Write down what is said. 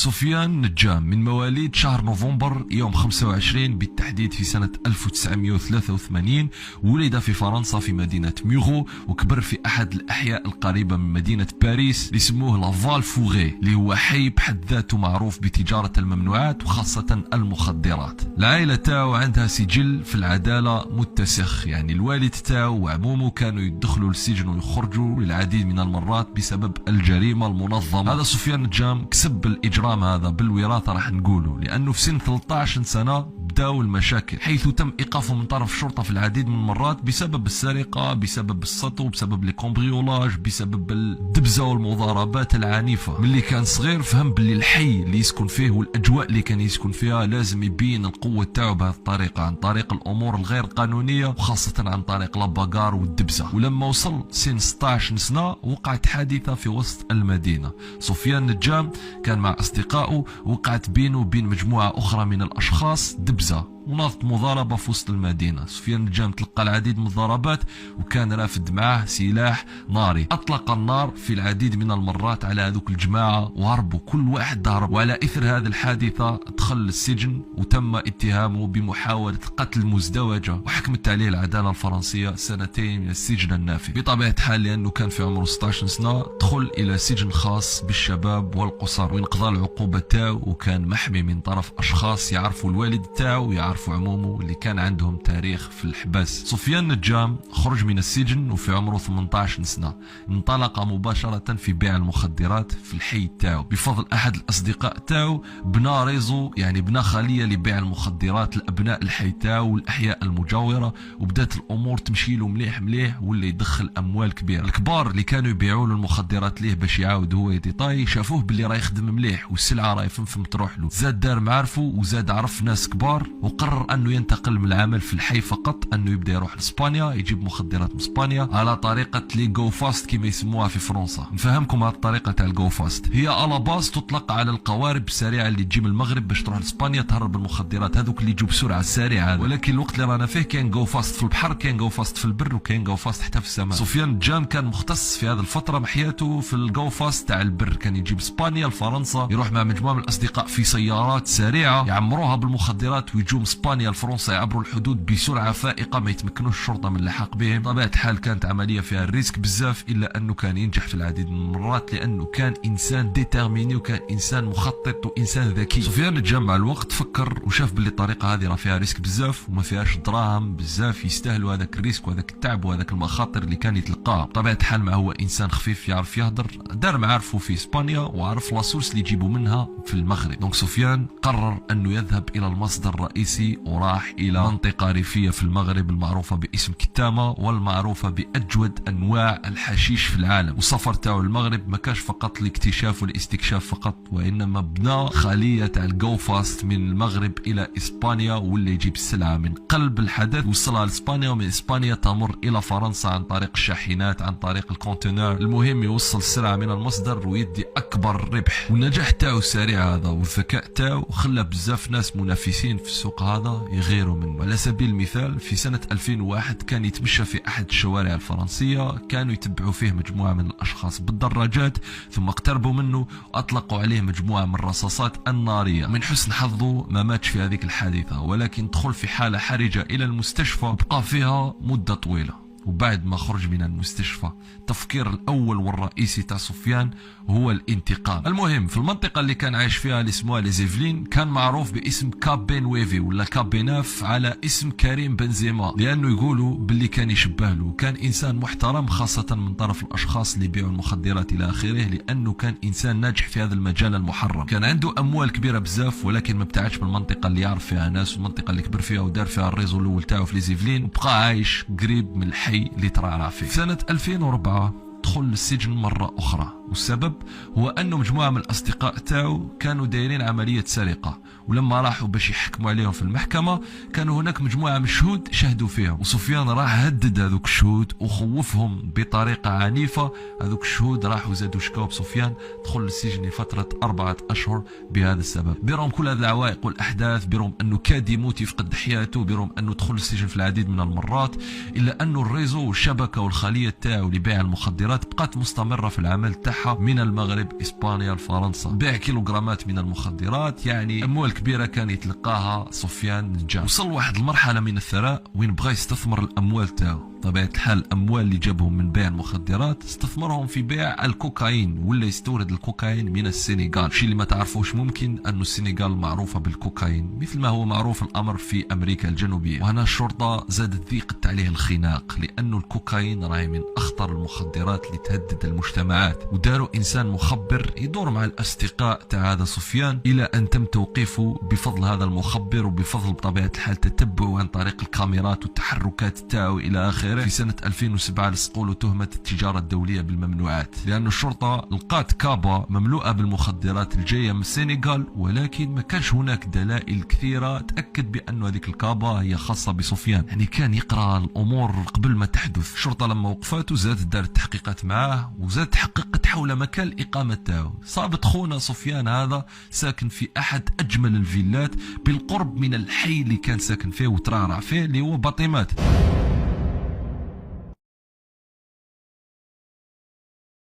سفيان نجام من مواليد شهر نوفمبر يوم 25 بالتحديد في سنة 1983. ولد في فرنسا في مدينة ميغو، وكبر في أحد الأحياء القريبة من مدينة باريس اللي يسموه لافال فوغي، اللي هو حي بحد ذاته معروف بتجارة الممنوعات وخاصة المخدرات. العائلة تاعو عندها سجل في العدالة متسخ، يعني الوالد تاعو وعمومه كانوا يدخلوا للسجن ويخرجوا للعديد من المرات بسبب الجريمة المنظمة. هذا سفيان نجام كسب الإجرام هذا بالوراثة راح نقوله، لأنه في سن 13 سنة بداوا المشاكل، حيث تم إيقافه من طرف الشرطة في العديد من المرات بسبب السرقة، بسبب السطو، بسبب الكومبريولاج، بسبب الدبزة والمضاربات العنيفة. ملي كان صغير فهم باللي الحي اللي يسكن فيه والأجواء اللي كان يسكن فيها لازم يبين القوة تاعو بهذه الطريقة، عن طريق الأمور الغير قانونية وخاصة عن طريق لاباغار والدبزة. ولما وصل سن 16 سنة وقعت حادثة في وسط المدينة. سفيان نجام كان مع أصدقائه، وقعت بينه وبين مجموعة أخرى من الأشخاص دبزة وناضت مضاربة في وسط المدينة. سفيان نجام تلقى العديد من الضربات وكان رافد معه سلاح ناري، أطلق النار في العديد من المرات على هذوك الجماعة وهربوا، كل واحد هرب. وعلى إثر هذه الحادثة دخل السجن وتم اتهامه بمحاولة قتل مزدوجة، وحكمت عليه العدالة الفرنسية 2 من السجن النافذ. بطبيعة الحال لأنه كان في عمره 16 سنة دخل إلى سجن خاص بالشباب والقصر، وين قضى العقوبة تاعو، وكان محمي من طرف أشخاص يعرفوا الوالد تاعو يعرفوا عمومه اللي كان عندهم تاريخ في الحبس. سفيان نجام خرج من السجن وفي عمره 18 سنة انطلق مباشرة في بيع المخدرات في الحي تاعو. بفضل أحد الأصدقاء تاعو بنى ريزو، يعني بنى خلية لبيع المخدرات لأبناء الحي تاعو والأحياء المجاورة، وبدات الأمور تمشي له مليح مليح، ولا يدخل أموال كبيرة. الكبار اللي كانوا يبيعوا له المخدرات ليه باش يعاود هو يديطاي شافوه باللي راه يخدم مليح والسلعة راه فمفم تروح له، زاد دار معارفه وزاد عرف ناس كبار، وقرر انه ينتقل من العمل في الحي فقط، انه يبدا يروح لاسبانيا يجيب مخدرات من اسبانيا على طريقه لي جو فاست كما يسموها في فرنسا. نفهمكم هذه الطريقه تاع الجو فاست، هي على باز تطلق على القوارب السريعه اللي تجي من المغرب باش تروح لاسبانيا تهرب المخدرات هذوك اللي يجوا بسرعه سريعه. ولكن الوقت اللي رانا فيه كاين جو فاست في البحر، كاين جو فاست في البر، وكاين جو فاست حتى في السماء. سفيان نجام كان مختص في هذه الفتره من حياته في الجو فاست تاع البر، كان يجيب اسبانيا لفرنسا، يروح مع مجموعه من الاصدقاء في سيارات سريعه يعمروها بالمخدرات ويجوا من اسبانيا لفرنسا يعبروا الحدود بسرعه فائقه ما يتمكنوش الشرطه من اللحاق بهم. بطبيعه الحال كانت عمليه فيها الريسك بزاف، الا انه كان ينجح في العديد من المرات لانه كان انسان ديتيرميني وكان انسان مخطط وانسان ذكي. سفيان نجام مع الوقت فكر وشاف باللي الطريقه هذه راه فيها ريسك بزاف وما فيهاش دراهم بزاف يستاهلوا هذاك الريسك وهذاك التعب وهذاك المخاطر اللي كان يتلقاه. بطبيعه الحال ما هو انسان خفيف يعرف يهدر، دار معارفه في اسبانيا وعرف لاسورس اللي يجيبوا منها في المغرب. دونك سفيان قرر انه يذهب الى المصدر الرئيسي وراح الى منطقه ريفيه في المغرب المعروفه باسم كتامه والمعروفه باجود انواع الحشيش في العالم. والسفر تاعو المغرب ما كانش فقط لاكتشاف والاستكشاف فقط، وانما بنى خليه تاع الجو فاست من المغرب الى اسبانيا، واللي يجيب السلعه من قلب الحدث وصلها لاسبانيا، ومن اسبانيا تمر الى فرنسا عن طريق الشاحنات عن طريق الكونتينر. المهم يوصل السلعه من المصدر ويدي اكبر ربح. والنجاح تاعو سريع هذا والذكاء تاعو خلى بزاف ناس منافسين في السوق هذا يغيروا منه. على سبيل المثال في سنة 2001 كان يتمشى في أحد الشوارع الفرنسية، كانوا يتبعوا فيه مجموعة من الأشخاص بالدراجات، ثم اقتربوا منه وأطلقوا عليه مجموعة من الرصاصات النارية. من حسن حظه ما ماتش في هذه الحادثة، ولكن دخل في حالة حرجة إلى المستشفى وبقى فيها مدة طويلة. وبعد ما خرج من المستشفى التفكير الأول والرئيسي تاع سفيان هو الانتقام. المهم في المنطقة اللي كان عايش فيها اللي اسمها لي زيفلين كان معروف باسم كابي نويفي ولا كابي ناف على اسم كريم بنزيما، لأنه يقولوا باللي كان يشبه له. كان إنسان محترم خاصة من طرف الأشخاص اللي يبيعوا المخدرات إلى آخره، لأنه كان إنسان ناجح في هذا المجال المحرم. كان عنده أموال كبيرة بزاف، ولكن ما ابتعدش من المنطقة اللي يعرف فيها ناس والمنطقة اللي كبر فيها ودار فيها الريزو الأول تاعو في لي زيفلين، وبقى عايش قريب من الحي اللي ترعرع فيه. في سنة 2004 دخل للسجن مرة أخرى، والسبب هو أنه مجموعة من الأصدقاء تاعو كانوا دايرين عملية سرقة، ولما راحوا باش يحكموا عليهم في المحكمة كانوا هناك مجموعة من الشهود شهدوا فيهم، وسفيان راح هدد هذوك الشهود وخوفهم بطريقة عنيفة. هذوك الشهود راحوا زادوا شكاو بسفيان، دخل للسجن لفترة 4 أشهر بهذا السبب. برغم كل هذه العوائق والأحداث، برغم أنه كاد يموت يفقد حياته، برغم أنه دخل للسجن في العديد من المرات، إلا أنه الريزو والشبكة والخلية تاعو لبيع المخدرات بقات مستمرة في العمل تاعها تاعها من المغرب اسبانيا لفرنسا. بيع كيلوغرامات من المخدرات، يعني اموال كبيره كان يتلقاها سفيان النجار. وصل واحد المرحله من الثراء وين بغى يستثمر الاموال تاعو. طبيعة الحال الأموال اللي جابهم من بيع المخدرات استثمرهم في بيع الكوكايين، ولا يستورد الكوكايين من السنغال. الشيء اللي ما تعرفوش ممكن أن السنغال معروفة بالكوكايين مثل ما هو معروف الأمر في أمريكا الجنوبية. وهنا الشرطة زادت ضيقت عليه الخناق، لأنه الكوكايين راهي من أخطر المخدرات اللي تهدد المجتمعات. وداروا إنسان مخبر يدور مع الأصدقاء تاع هذا سفيان، إلى أن تم توقيفه بفضل هذا المخبر، وبفضل بطبيعة الحال تتبعه عن طريق الكاميرات والتحركات تاعو إلى آخره. في سنة 2007 لصقوا تهمة التجارة الدولية بالممنوعات، لأن الشرطة لقات كابا مملوءة بالمخدرات الجاية من السنغال، ولكن ما كانش هناك دلائل كثيرة تأكد بأن هذيك الكابا هي خاصة بسفيان. يعني كان يقرأ الأمور قبل ما تحدث. الشرطة لما وقفاته زادت دارت تحقيقات معاه، وزادت حققت حول مكان الإقامة تاعو. صابت خونا سفيان هذا ساكن في أحد أجمل الفيلات بالقرب من الحي اللي كان ساكن فيه وترعرع فيه، اللي هو باطمات.